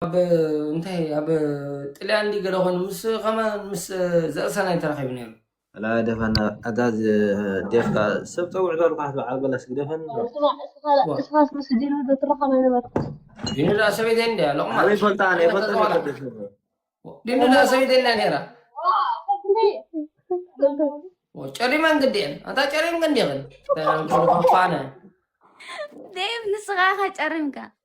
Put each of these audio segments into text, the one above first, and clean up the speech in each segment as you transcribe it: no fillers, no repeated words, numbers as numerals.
انتهي طلع عندي قال هون مس كمان مس زقسنا يترخيب نيرو لا دفن أداز ديفكا سبت وعدور قاعد بعقل دفن اسمع مس دينو ده ترخم هنا بقى دينو لا سوي دين ده لو ما عمي فلتان دينو لا سوي دين نيرا وشري من قدين أنت شري من قدين ترى كل فانا ديف نسخة شرمك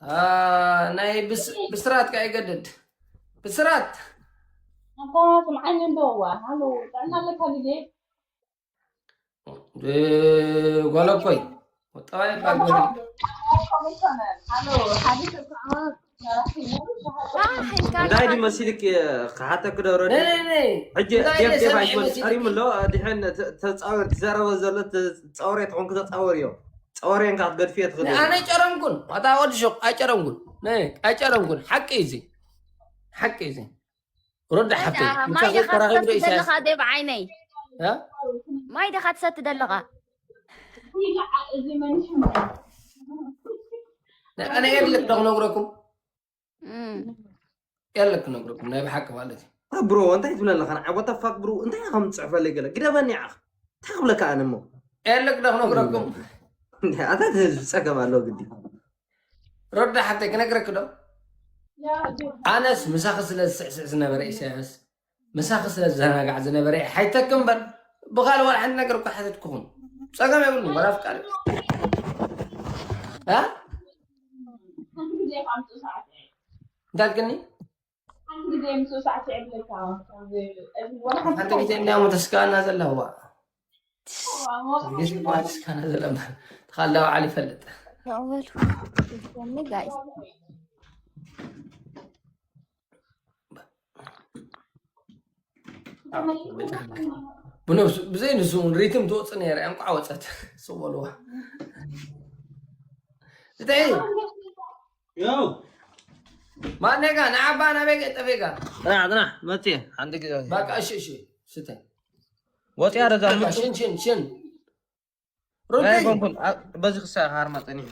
هذا ناي بسرات كاي قدد بسرات انت سمعني بوا هلو انا لك هذه ولا كوي وطاي باغوري هلو حديث دايدي مسيلك حتى كده رد ني اجي كيف عايز اريم له دحين تصور تزرب زلت تصوري تكون كده تصوريو تصورين قاعد قد فيها تخدم انا يجرمكن اتا ود شوق ايجرمكن ني ايجرمكن حقي زي رد حقي ما يدخل تدلغ ديب عيني ها ما يدخل تدلغ انا يلك نغركم يلك نغركم ناي بحق والدي برو انت تقول لك انا وات فاك برو انت هم تصعف لي قال كده بني عخ تخب لك انا مو يلك نغركم هذا تسقم له قدي رد حتى كنغرك دو انس مساخس للسعس نبري اساس مساخس للزنا قاعد نبري حيتكم بل بغال ولا حد نغرك حتى تكون سقم يقول ولا افكار ها دالكني حتى كنت انه متسكان نازل له هو ما تسكان نازل تخلوا علي فلت يا اول استنى جايز بنفس بزين زون ريتم توصني يا انقع وصت سولوا تتعي يو ما نيجا نعبا نبيك تبيكا انا متي عندك باك اشي ستة وات يا رجال شن ردي بس خسا هارمطني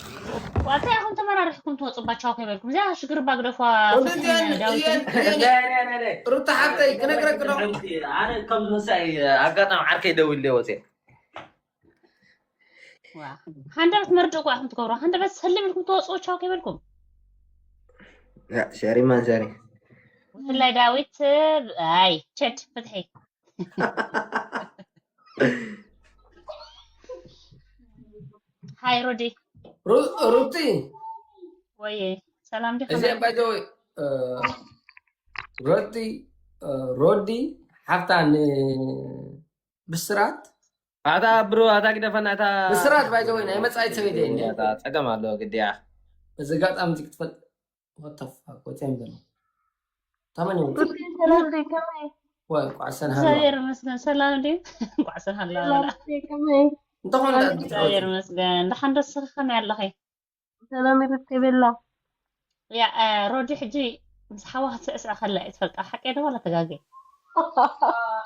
وقتها كنت مرة رحكم توصباتشوا كيبلكم زي شجر باقرفوا لا رد حتى كنكرك دو انا كم مساي اقطع عركه يدول لي وتي واه هندرت مرجو كم تقولوا هندر بس سلم لكم توصباتشوا كيبلكم لا شاري ما شاري والله داويت اي شت فتحي هاي رودي روتي ويه سلام دي زين باي ذا رودي حفتان بسرات هذا برو هذا كده فناتا بسرات باي ذا وين مصايت سويدي اني هذا تقم له قديا اذا قاعد امتك تفل وات فاك وتين بل تمام سلام دي كمان وعسن هلا زير مسكن سلام دي وعسن هلا لا كمان انت هون زير مسكن لحن رسخن يلا هي سلام يرتي بالله يا رودي حجي مسحوها تسع خلا اتفلق حقي ده ولا تجاجي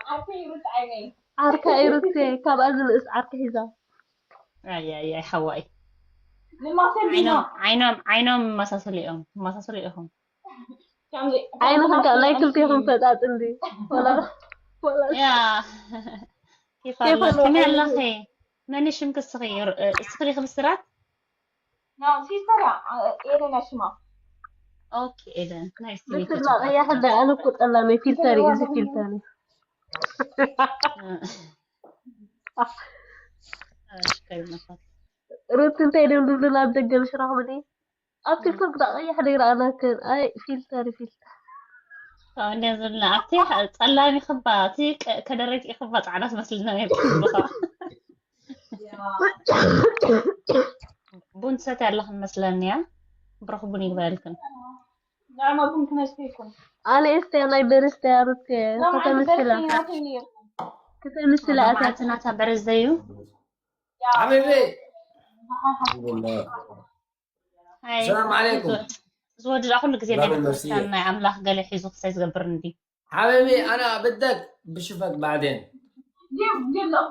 عاركه يرت عيني عاركه يرتي كاب ازل اس عاركه هذا يا حواي عينهم مساسليهم عينهم كان كلتيهم فتات عندي ولا يا كيف الله يلا خي ماني شمك الصغير خبزرات نعم في سرعة إيه نشمة اوكي اذا نايس مثل ما هي حدا انا كنت الله ما في تاني اذا في تاني روت انت اللي ندور لا بدق شرح بدي ابتي فرق اي حدا يقرا انا كان اي فلتر نزل لعبتي طلعني خباتي كدريت خبات على مثل نايب بون ستة الله مثلني يا برخبوني بالكم لا ما ممكن اشفيكم انا استنى برستي روتي كتب مثل اساسا تعبر زيو حبيبي السلام عليكم زوج اخو زي ما استنى عملاق قال لي حيزو خصي يقبرني دي حبيبي انا بدك بشوفك بعدين جيب له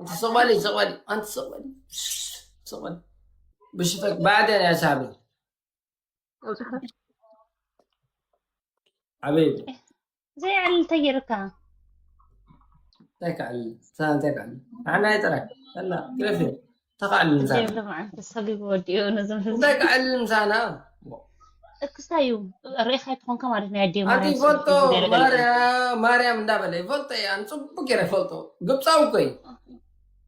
انت صغبالي انت صغبالي بشوفك بعدين يا سامي حبيبي زي على تجركا تكعل أنا ترى هلا كيف تقعل زي المسانة لما عند الصبي وديو نزم تقعل المسانة كسايو الريحة تكون كمان رنا دي أنتي فولتو ماريام دابلي فولتو يعني صب كيرة فولتو قبصاو كوي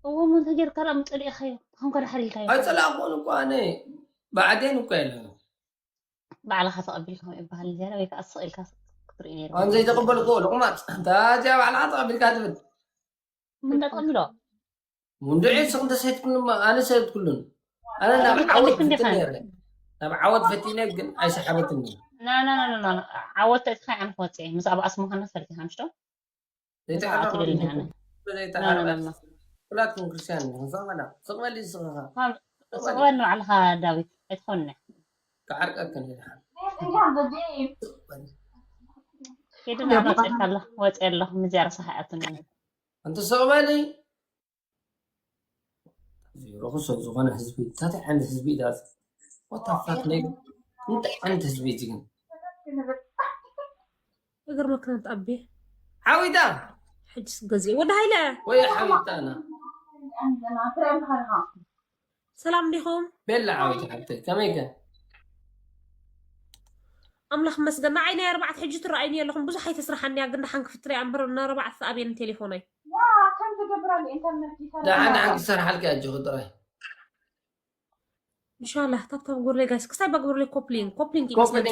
هو من تجر كلام تقولي أخي هم كده حريل كايو هاي سلاقون كواني بعدين كوي بعلى خطأ قبلكم إبها الجارة ويك أصل كاس كتريني أنا زي تقبل قول قمات تاجا على عطا بالكاتب من ده قبله من دعي سقط سيد كلهم أنا سيد كلهم أنا نبعود فتني نبعود فتني جن أي سحبتني لا عودت أتخيل عن فوتي مس أبغى أسمعها نفسي هامشتو يتعرف لا يتعرف لا تكون كريستيان زمانا صغوالي صغها صغير على هذا داوي يدخلنا كعرق أكن كده ما بتعرف الله وتقول مزيارة صحيحتنا أنت صغوالي رخص زغنا حزبي تاتي عند حزبي داس وطفاك ليك أنت عند حزبي تيجي اقر ما كانت أبي عاويدا حجس قزي وده هيلا ويا حبيبتي أنا سلام عليكم بلا عاويدا حبيبتي كميكا أملخ مسجنا عيني 4 حجة رأيني لكم بزح يتسرحني أقدر حنك في الطريق عم برنا 4 ثابين تليفوني ده أنا عندي سر حلقة جهد راي إن شاء الله طب قول لي جايز كسر بقول لي كوبلين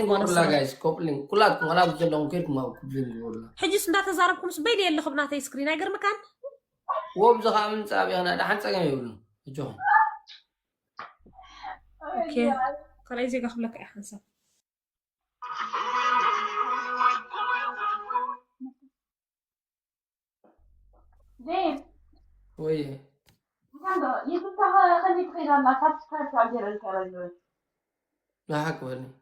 ولا جايز كوبلين كلاتكم ولا بتجلون كيركم ما كوبلين ولا حجي سندات زاربكم سبيلي اللي خبناتي سكرين أقر مكان وبزخ من سابي أنا ده حنسا كم يقولون جوهم أوكي قال إيزي قخب لك أحسن زين ويه هذا يبقى خليك خير الله سبسكرايب تعجل الكلام لا حكوني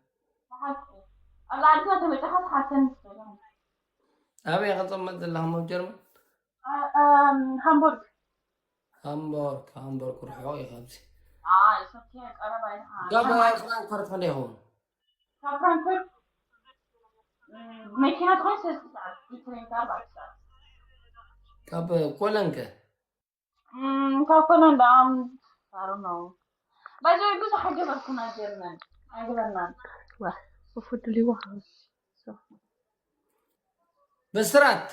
الله عندنا تبي تحط حسن أبي أخذ مد اللهم جرم هامبورغ هامبورغ روحي خمسة يسوي أنا بعدها قبل فرانكفورت خليه هون فرانكفورت مكينة تكون 6 ساعات يمكن 4 ساعات قبل كولنكا كوكونا دام I don't know بس بس حاجة بركنا جرمان عجبنا واه وفوت لي واحد بسرات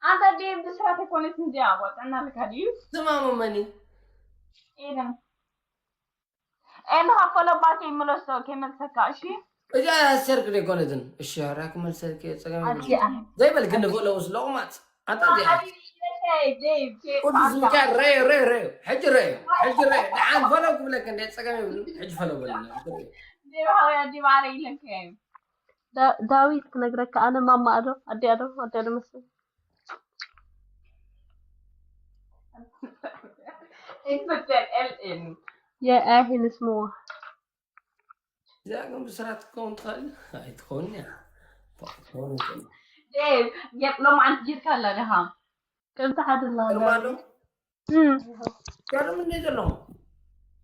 أنت دي بسرعة تكون تنجاوب أنا لك هديو تمام مني إيه ده أنا هفضل باقي ملوسو كمل سكاشي إذا السيرك اللي كونتن الشهر كمل سيرك زي بالك إنه فوق لوس لومات أنت ديب قلت مكان ري حج ري الآن فلو قبل لك إنه تسقمي حج فلو ولا ديب هاي ديب علي لك داويد كنقرأك أنا ماما أدو مثلا إنت LN يا أهل اسمه إذا كنت بسرعة تكون تخيل هاي تكون يا ديب جاب لهم عن جير كلا لها كم تحت الله المعلوم كانوا من نجلهم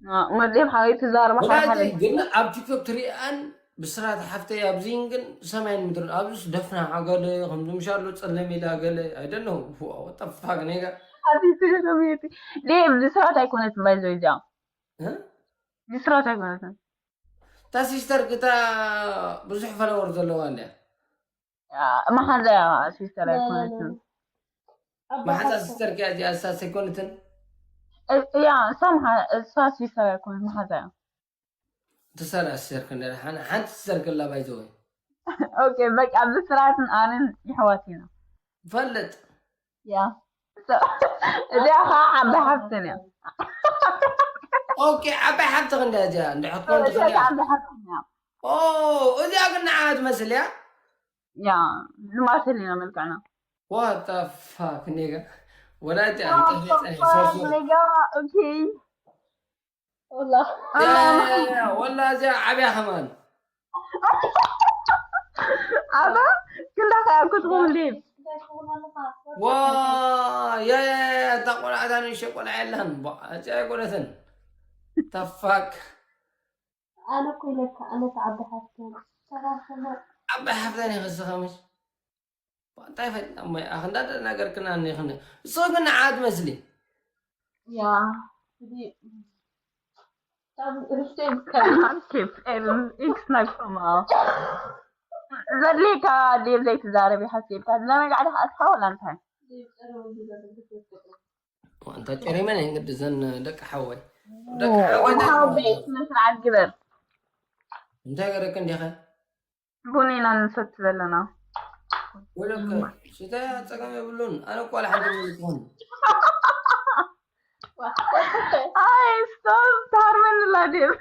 ما ديب حاجة تزار ما ولا قلنا أب تيك توك تريان بسرعة حفتي أبزينجن سمعين مدر أبز دفنا عقله هم مشارلو تسلمي لا قله I don't know what the fuck نيجا أبي سيراميتي ديب بسرعة يكون تبايزو جام ها بسرعة يكون تاسيستر كتا بزح فلور زلوانيا ما هذا سيستر يكون ما حدا سيستر كأجي أساس يكونتن يا سامها سيستر يكون ما هذا تسأل السير كنا أنا حنت السير كلا بايزوي أوكي بك أبي بسرعة أنا يحواتينا فلت يا إذا عم بحثني أوكي أبي حتى غندا جا نحط كون تخليها عم بحثني أوه إذا قلنا عاد مثل يا ما تلينا ملكنا what the fuck نيجا ولا تعرف أوكي والله والله زي عبي حمان أنا كلها كنت غولين يا تقول عداني شقول علهم أجا قولتن تفاك أنا كلك أنا تعبي حفتين صراحة عبا حفتاني خص خمس طيب أمي أخذنا نقر كنا نخنا صوبنا عاد مسلي يا دي كان كيف إكس نفسه زليك دي زي تزاربي حسيت أنا قاعدة أتحاول أنت وأنت كريمة إنك تزن دك حوي حاوبي مثل عاد كبر أنت كركن يا أخي بنينا نسد لنا ولك شتاء تكمل يقولون أنا قال حد يقولون أي صار من الأدب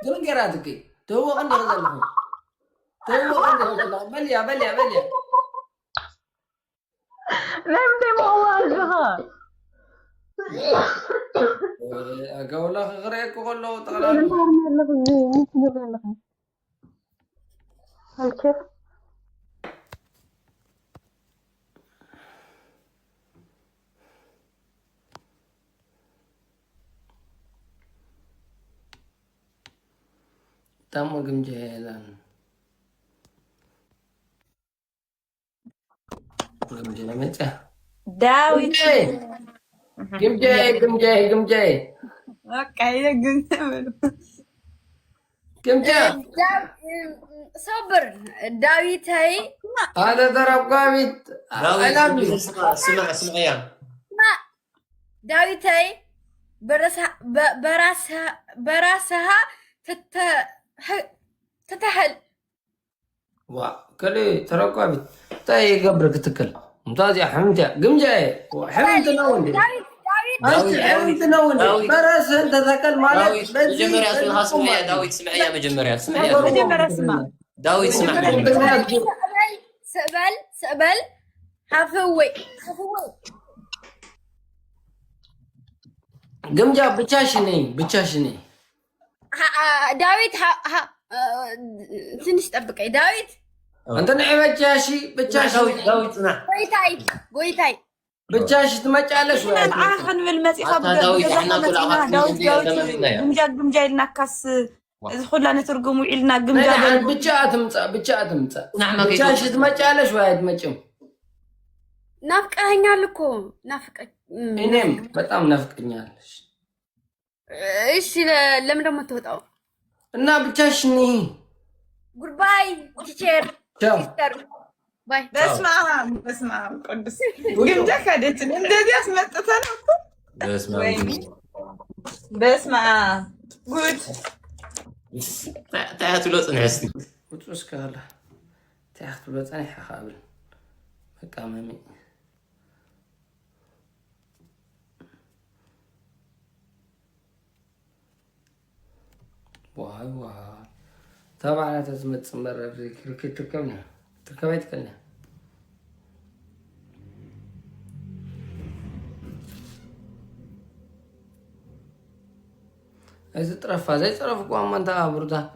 دون كراتك تو عندي غزل تو عندي غزل بليا نمت مواجهة أقول لك غريك وقول له تغلب كيف تم جمجيلان جمجيلان متى داوي جمجي اوكي جمجي صبر داويت هاي هذا ضرب قامت اسمع يا داويت هاي براسها تتحل كلي ترى قامت تاي قبرك تكل ممتاز يا حمزة جمجي حمزة تناولني حمزة تناولني براس انت تكل مالك مجمريا اسمها اسمع يا داوود اسمع يا مجمريا مجمريا اسمع داوود اسمع سأبل حفوي جمجة بتشاشني داويت تنش طبقي داويت انت نعي بتشاشي داوود اسمع قويتاي بتشاشي تمچالش احنا نعاخن بالمسيخة داوود احنا كل عقد قمجا إلنا كاس خلا نترجمو إلنا قمجا بتشا تمصا بتشاشي تمچالش وايد تمچم ናፍቀኸኛል እኮ እኔም በጣም ናፍቀኛለሽ እሺ ለምን ደግሞ ተወጣው እና ብቻሽ ነኝ ጉድባይ ቲቸር ባይ በስመ አብ ቅዱስ ግምጃ ከደችን እንደዚህ አስመጥተን በስመ አብ ጉድ ታያት ብሎ ጽንዕስቲ ውጥስ ካላ ታያት ብሎ ጽንዕ ሓብል በቃ ማሚ واو طبعا تزمت مرة كركت تركبنا تركبت كلنا إذا طرف هذا طرف قام من ده بردا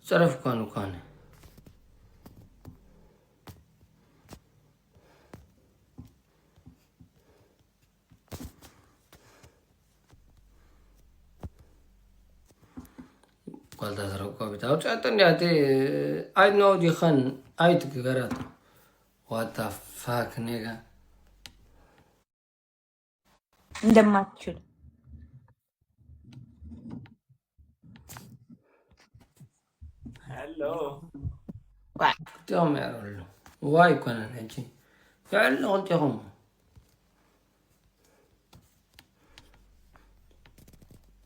طرف كان قال ده ترى بتاعه تعطني هاتي I know دي خان I تكررت what the fuck nigga እንደማትችል هلو تيهم يعرفوا واي كنا نحكي فعلا قلت لهم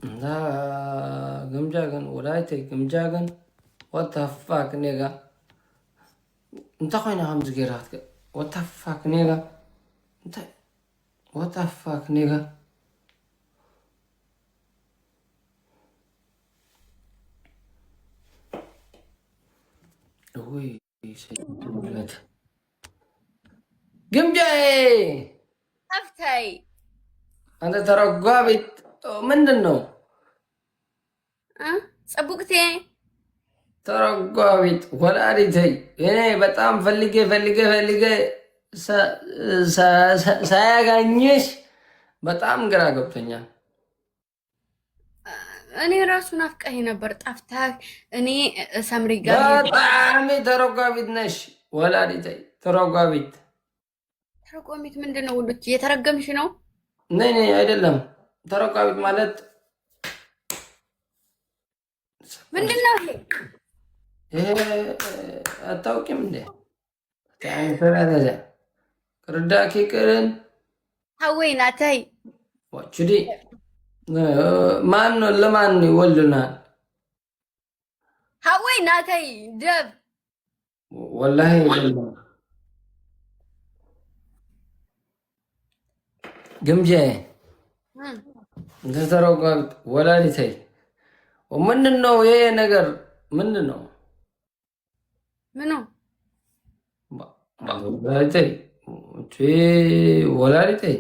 لا قمجاغن ولايتي قمجاغن what the fuck nigga انت خوينا خمس جيرات what the fuck nigga انت what the fuck nigga وي سيد قمجاي أفتي أنت ترى قابت من النوم صبوقتي ተረጓቢት ወላዲተይ እኔ በጣም ፈልጌ ሳያጋኝሽ በጣም ግራ ገብቶኛል። እኔ ራሱ ናፍቀኝ ነበር ጠፍተህ። እኔ ሰምሪ ጋር በጣም ተረጓቢት ነሽ ወላዲተይ። ተረጓቢት ምንድን ነው? ውዶች እየተረገምሽ ነው? ነይ አይደለም። ተረጓቢት ማለት ምንድን ነው ይሄ? አታውቂም እንዴ? ታንፈራዘ ቅርዳኪ ቅርን ሀወይ ናተይ ወችዲ ማን ለማን ይወልናል? ሀወይ ናተይ ደብ ወላሂ አይደለም። ግምጄ ተረጓቢት ወላዲተይ ምንድን ነው ይሄ ነገር? ምንድን ነው? ምኑ ወላዲተይ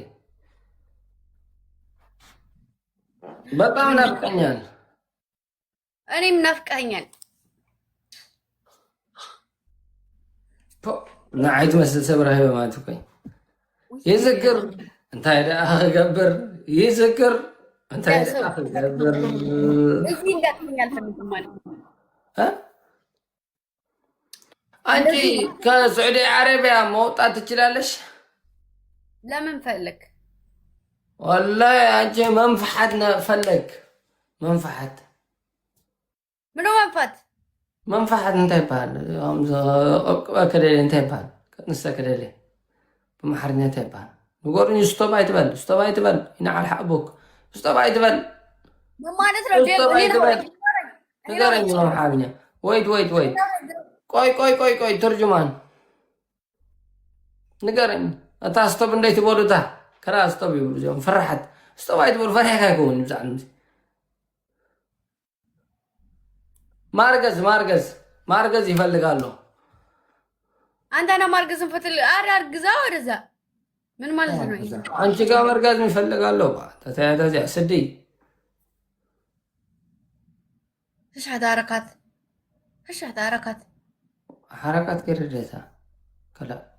በጣም ናፍቀኛል። እኔም ናፍቀኛል። ንዓይት መስል ሰብራ ሂበ ማለት ኮይ ይዝክር እንታይ ደኣ ክገብር ይዝክር እንታይ ደኣ ክገብር እዚህ እንዳትኛ አልፈልግም ማለት አንቺ ከሳዑዲ አረቢያ መውጣት ትችላለሽ? ለምን ፈለግ? ወላሂ አንቺ መንፈሓት ፈለግ። መንፈሓት ምኑ መንፋት? መንፈሓት እንታይ ይበሃል? ቅብቀባ ከደለ እንታይ ይበሃል? ንሳ ከደለ ብማሕርኛ እንታይ ይበሃል? ንገሩኝ። ስቶባ ይትበል ስቶባ ይትበል ይነዓል ሓቦክ ስቶባ ይትበል ማለት ነው። ንገረኝ በማሕርኛ። ወይት ቆይ ተርጅማን ንገረኝ። እታ ስቶብ እንደይ ትበሉታ ከራ ስቶብ ይብሉ ዞም ፍርሓት ስቶብ አይትበሉ ፈርሒካ ይከውን ብዛዕባ ማርገዝ ይፈልጋሉ። አንተ ነው ማርገዝን ፈትል አርግዛ ወደዛ ምን ማለት ነው? አንቺ ጋር መርጋዝ ይፈልጋሉ። ተተያተዚያ ስዲ حركات كرديتا كلا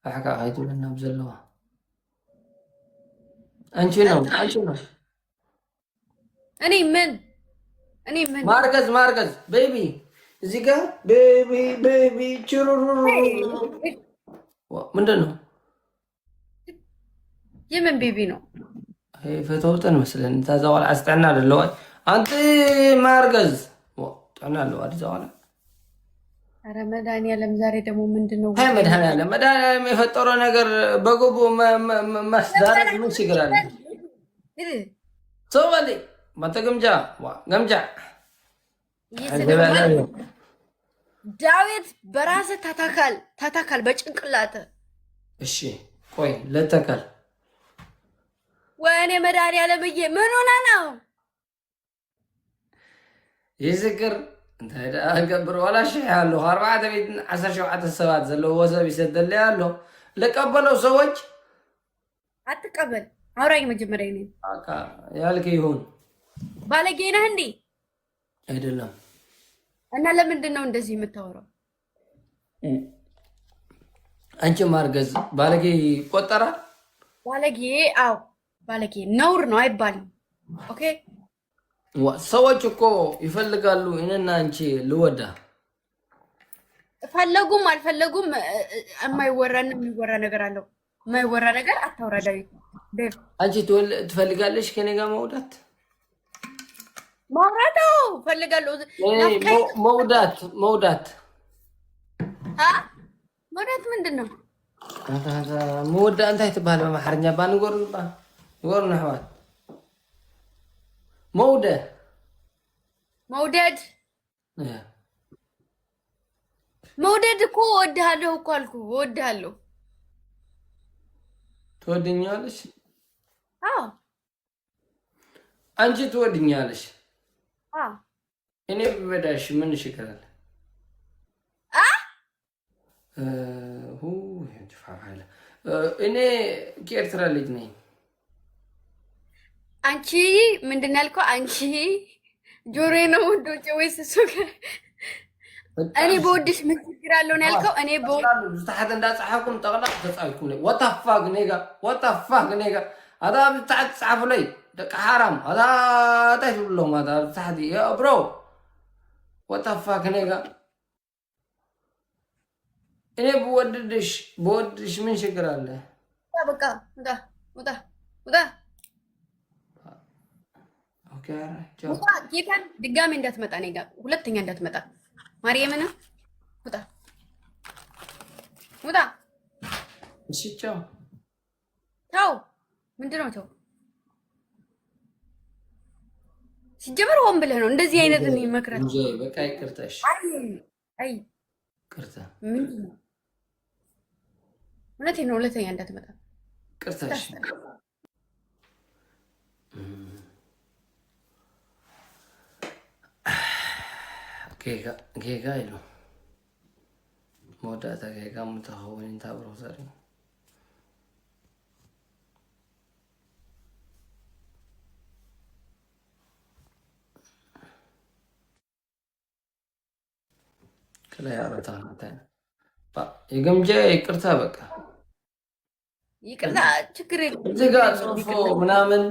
أحكا غايتو لنا بزلوها أنشي نو أني من ماركز بيبي زيكا بيبي تشرورو من دنو يمن بيبي نو هي فتوتن مثلا انت زوال عستعنا للوقت أنت ماركز تعنا للوقت زوال ረመዳን ያለም ዛሬ ደግሞ ምንድነው? ሃይ መድኃኒዓለም የፈጠረው ነገር በጎቦ ማስዳረግ ምን ችግር አለ? ሰው በል ማተ ገምጃ ዳዊት በራስህ ታታካል በጭንቅላት። እሺ ቆይ ለተካል ወይኔ መድኃኒዓለምዬ ምን ሆነ ነው ይዝክር እንታይ ደኣ ገብር ዋላ ሽሕ ኣለኹ 417 ሰባት ዘለዎ ሰብ ይሰደለ ኣሎ ለቀበለው ሰዎች አትቀበል። አውራኝ መጀመሪያ ነኝ አካ ያልክ ይሁን። ባለጌ ነህ እንዴ? አይደለም። እና ለምንድን ነው እንደዚህ የምታወራው? አንቺ ማርገዝ ባለጌ ይቆጠራል? ባለጌ አው ባለጌ ነውር ነው አይባልም። ኦኬ ሰዎች እኮ ይፈልጋሉ እኔና አንቺ ልወዳ ፈለጉም አልፈለጉም የማይወራና የሚወራ ነገር አለው። የማይወራ ነገር አታውራ ዳዊት። አንቺ ትፈልጋለሽ ከኔ ጋር መውዳት? ማውራታው ፈልጋለሁ። መውዳት መውዳት ምንድን ነው? መወዳ እንታይ ትበሃል በማሕርኛ ባንጎር ንሕዋት መውደድ እኮ እወድሃለሁ እኮ አልኩ። እወድሃለሁ። ትወድኛለሽ? አዎ። አንቺ ትወድኛለሽ? አዎ። እኔ ብበዳሽ ምን ችግር አለ? እኔ ከኤርትራ ልጅ ነኝ። አንቺ ምንድን ነው ያልከው? አንቺ ጆሮዬ ነው ወንዶቼ ወይስ እሱ? እኔ በወድሽ ምን ችግር አለው ነው ያልከው? እኔ ብታሕት እንዳፅሓኩም ጠቕላቅ ተፃዊኩም ወታፋግ ኔጋ ወታፋግ ኔጋ ኣታ ብታሕት ፃሓፉለይ ደቂ ሓራም ኣታ እንታይ ትብሎም ኣታ ብታሕቲ ብሮ ወታፋግ ኔጋ እኔ ብወድሽ ምን ችግር አለ? በቃ ውጣ ውጣ ውጣ ውጣ። ጌታን ድጋሜ እንዳትመጣ እኔ ጋር ሁለተኛ እንዳትመጣ። ማርያምን ውጣ ውጣ። እሺ ቻው። ተው ምንድን ነው ተው? ሲጀመር ሆን ብለህ ነው እንደዚህ አይነት መክረት እንጂ በቃ ይቅርታሽ። አይ ይቅርታ ምንድን ነው? እውነቴን ነው። ሁለተኛ እንዳትመጣ ይቅርታሽ። ጌጋ ኢሉ መወዳእታ ጌጋ ምተኸውን እንታብሮ ዘርኢ ከላይ አረታ የገምጃ ይቅርታ በቃ ይቅርታ ችግር የለም። እዚህ ጋር ጽፎ ምናምን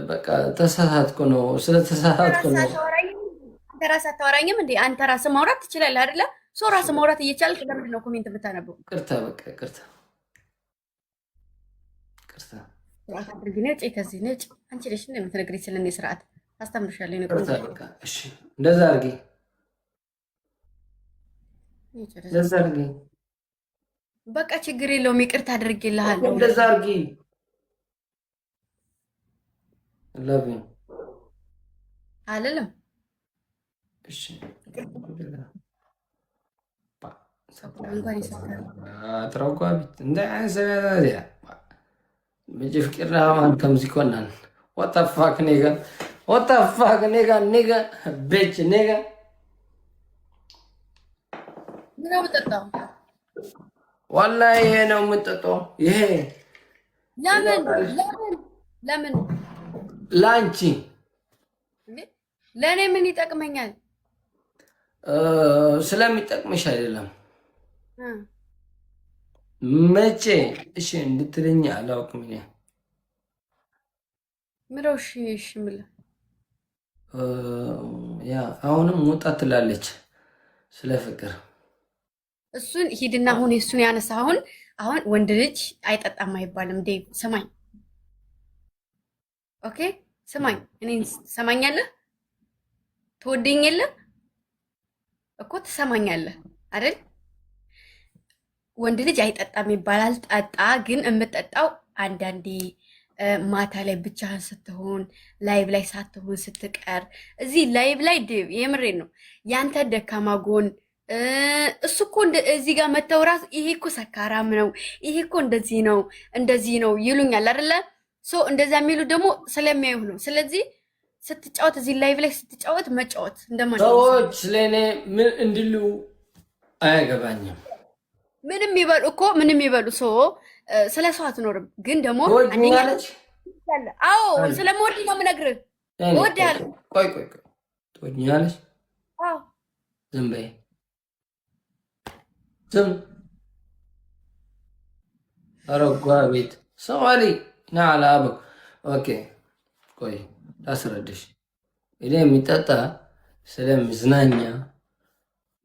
በቃ ተሳሳትኩ ነው ስለተሳሳትኩ ነው። አንተ ራስህ አታወራኝም እንዴ? አንተ ራስህ ማውራት ትችላለህ አይደለ? ሰው ራስህ ማውራት እየቻልክ ለምንድን ነው ኮሜንት የምታነበው? ይቅርታ በቃ ይቅርታ ይቅርታ። አድርጊ ነጭ ከዚህ ነጭ። አንቺ ነሽ እንደ የምትነግሪኝ ስለኔ ስርዓት አስተምርሻለሁ። ይቅርታ በቃ እሺ፣ እንደዛ አድርጊ እንደዛ አድርጊ። በቃ ችግር የለውም። ይቅርታ አድርጌልሃለሁ። እንደዛ አድርጊ። ለቪ አልልም። እሺ እንኳን ይሰጣል ተረጓቢት እንደ አንሰቢያ ምጅ ፍቅርና ማን ከምዚ ኮናን ወጣፋክ ኔጋ ወጣፋክ ኔጋ ኔጋ ቤች ኔጋ ምን ነው የምጠጣው? ዋላሂ ይሄ ነው የምጠጣው። ይሄ ለምን ላንቺ ለእኔ ምን ይጠቅመኛል? ስለሚጠቅምሽ አይደለም። መቼ እሺ እንድትለኝ አላውቅም። እኔ ምረው እሺ እሺ ምለ ያ አሁንም ወጣት ትላለች ስለ ፍቅር። እሱን ሂድና አሁን እሱን ያነሳ አሁን ወንድ ልጅ አይጠጣም አይባልም። ዴቭ ስማኝ፣ ኦኬ ስማኝ፣ እኔን ትሰማኛለህ? ትወደኝ የለ እኮ ትሰማኛለህ አይደል? ወንድ ልጅ አይጠጣም ይባላል። ጠጣ። ግን የምጠጣው አንዳንዴ ማታ ላይ ብቻህን ስትሆን፣ ላይቭ ላይ ሳትሆን ስትቀር። እዚህ ላይቭ ላይ ዴቭ የምሬን ነው ያንተ ደካማ ጎን እሱ እኮ እዚህ ጋር መተው ራሱ ይሄ እኮ ሰካራም ነው፣ ይሄ እኮ እንደዚህ ነው ይሉኛል አይደለ? ሶ እንደዛ የሚሉ ደግሞ ስለሚያዩ ነው። ስለዚህ ስትጫወት እዚህ ላይቭ ላይ ስትጫወት መጫወት እንደማለት ሰዎች ስለኔ ምን እንድሉ አያገባኝም። ምንም ይበሉ እኮ ምንም ይበሉ። ስለ ሰው አትኖርም። ግን ደግሞ አዎ ስለምወድ ነው የምነግርህ። እወድሃለሁ። ቆይ ትወጂኛለሽ? አዎ ዝም በይ ዝም። አረጓ ቤት ሰዋሊ ናላ አበቅ ኦኬ። ቆይ ላስረዳሽ። እኔ የሚጠጣ ስለ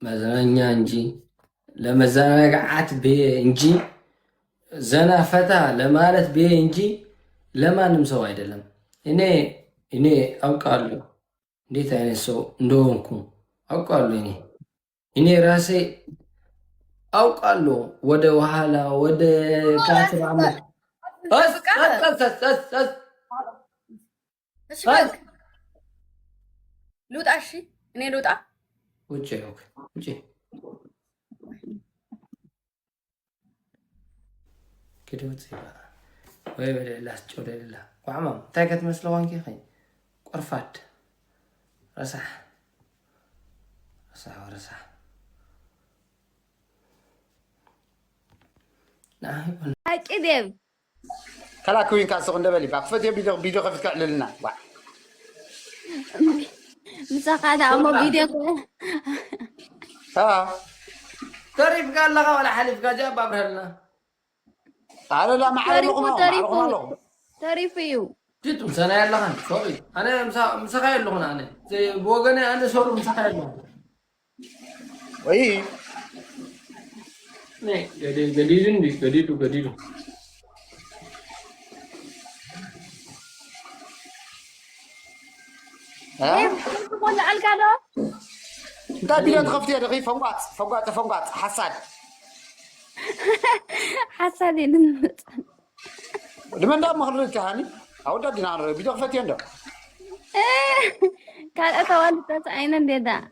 መዝናኛ እንጂ ለመዘናጋት ብዬ እንጂ ዘና ፈታ ለማለት ብዬ እንጂ ለማንም ሰው አይደለም። እኔ አውቃለሁ እንዴት አይነት ሰው እንደሆንኩ አውቃለሁ። እኔ ራሴ አውቃለሁ። ወደ ኋላ ወደ ካትራ ልውጣ። እሺ እኔ ልውጣ። ውጭ ውጭ كدوت سيبا ويبدأ الله سجود لله وعمام تاكت مثل وانكي خي قرفات رسح ورسح نعم كذب كلا كوين كاسو قندبلي باقفت فيديو خفت كعللنا مساقات عمو فيديو تريف قال لك ولا حليف قال جاب أبرهلنا أنا لا معلومة ታሪፍ እዩ جيت مسنا يلا خان سوري أنا مسخايل لغنا أنا زي بوجني أنا سوري مسخايل لغنا وي نه جديد ولا القادة انت بيا تخفتي هذا غير فوقات حساد حسادين لمن دا مخرج كهاني او دا دينار بيدو خفتي عنده قال اتوالد تسعين ديدا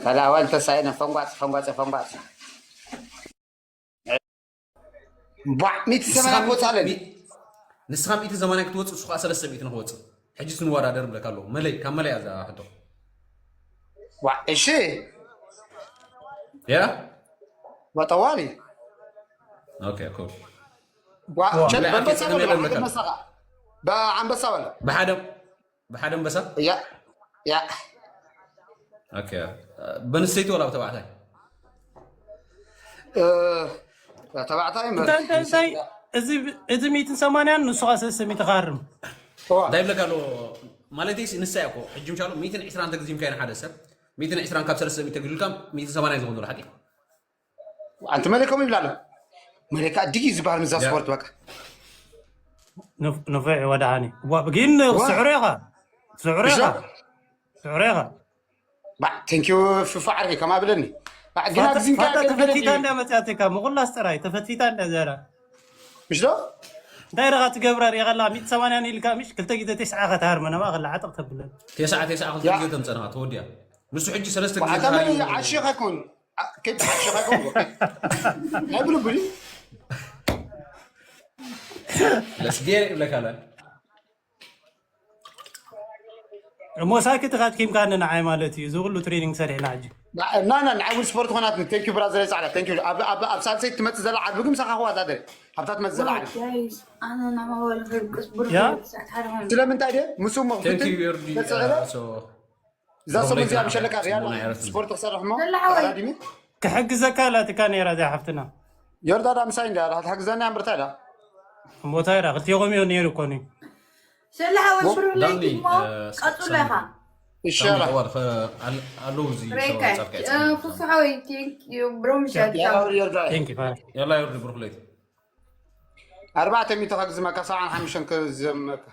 كلا اول تسعين فوقات ميت سنة بوت على نسخة ميت زمانك توت سخاء سلسة ميت نخوت حجي سنوار درب لك الله ملي كم ملي هذا حدو ايش يا وطوالي اوكي كول عم بس ولا بحدم بس يا اوكي بنسيت ولا تبعتها انت اذا 180 نسخه سسمي تقارم دايب لك قالوا مالتيس نسايكو حجم شالو 120 انت غزيم كاين حدث 120 كاب 300 تقول لكم 180 زغندو الحقيقه انت مالكم يبلالو مالك دقي زبال مزا سبورت بقى نفع ودعاني وبقين سعريها با ثانك يو في فعري كما بلني بعد جنا زين كان تفتيتا عند متاتك مغلا استراي تفتيتا عند زرا مش لو دايره تقبرر يا غلا 180 الكامش كلتا جيت 9 غتهار من ما غلا عطق تبلن 9 غتجي تمصنا توديا نسو حجي سلسته عتمني عشيق يكون كيف عشيق يكون لا بلبلي بس دير لك هلا مو ساكت غات كيم كان نعاي مالتي زغلو تريننج سريع نعجي لا نعاول سبورت هنات ثانك يو براذر يسعد ثانك يو اب سالسي تمت زل عاد بقم سخا هو هذا حبطات مت زل عاد انا نعم هو الصبر يا سلام انت ايدي مسو مغفوت ثانك يو يردي سو ذا سو مزيان مشلك ريال سبورت خسر رحمه لا كحق زكالة كان يراد حفتنا يرد هذا مساين ده حق زنا عمرتها لا موتايرا قلت يوم يونيرو كوني سلحة وشرو ليك قطو لها الشارع اللوزي ريكا فصحوي ثانك يو برومشات ثانك يو يلا يوري بروخليت 400 تخزمك كساعة حمشن كزمك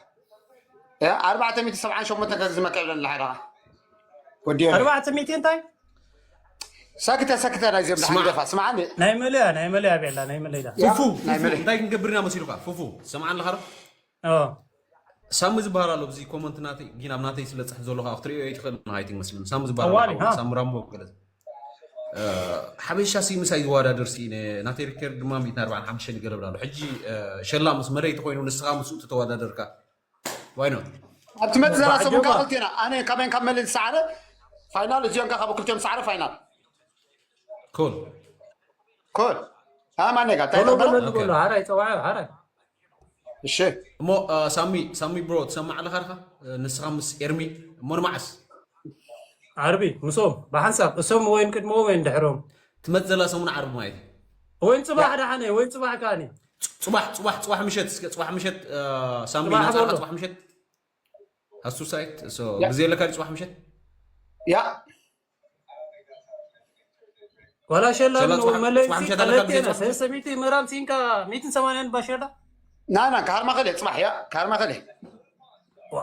470 شو متى كزمك إلى الحرة ودي 400 طيب ساكتة أنا زي بحاجة اسمعني نايمليا بيلا نايمليا فوفو دايك نقبرنا مسيروكا فوفو سمعنا الخرب سامز بهرالو بزي كومنت ناتي جينا بناتي سلت زولو اختريو يتخل هايتينغ مسلم سامز بهرالو سام رامبو كده حبيشا سي مساي ودا درسي ناتي ريكورد ما 145 يقلبلالو حجي شلا مس مريت خوينو نسخا مسو تتوادركا واي نوت اتمتزرا سمو قلتينا انا كمان كمل السعره فاينال جيان كخبو كلتم سعره فاينال كول ما نيجا تقول هاراي توعي هاراي الشيء مو سامي برو تسمع على خرخه نسخه مس ارمي مون معس عربي مسوم بحسب اسم وين كد مو وين دحروم تمزلا سمون عرب مايت وين صباح دحني وين صباح كاني صباح مشت سامي ناس صباح مشت هسو سايت سو بزي لك صباح مشت يا ولا شلا ملي قلتينا سميتي مرام سينكا 180 بشرة نا كار ما خلي صباح يا كار ما خلي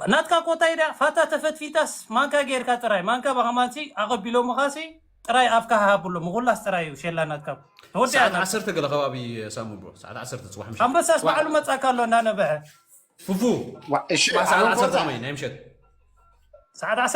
ناتكا كوتايدا فاتا تفتفيتاس مانكا غير كاتراي مانكا بغمانسي اقبلو مخاسي تراي افكا هابلو مغلاس ترايو شلا ناتكا هودي 10 تقل خوابي سامو برو ساعه 10 صباح مشت ام بس اسمع له مصاكالو انا بها فوفو ساعه 10 تمين يمشي ساعه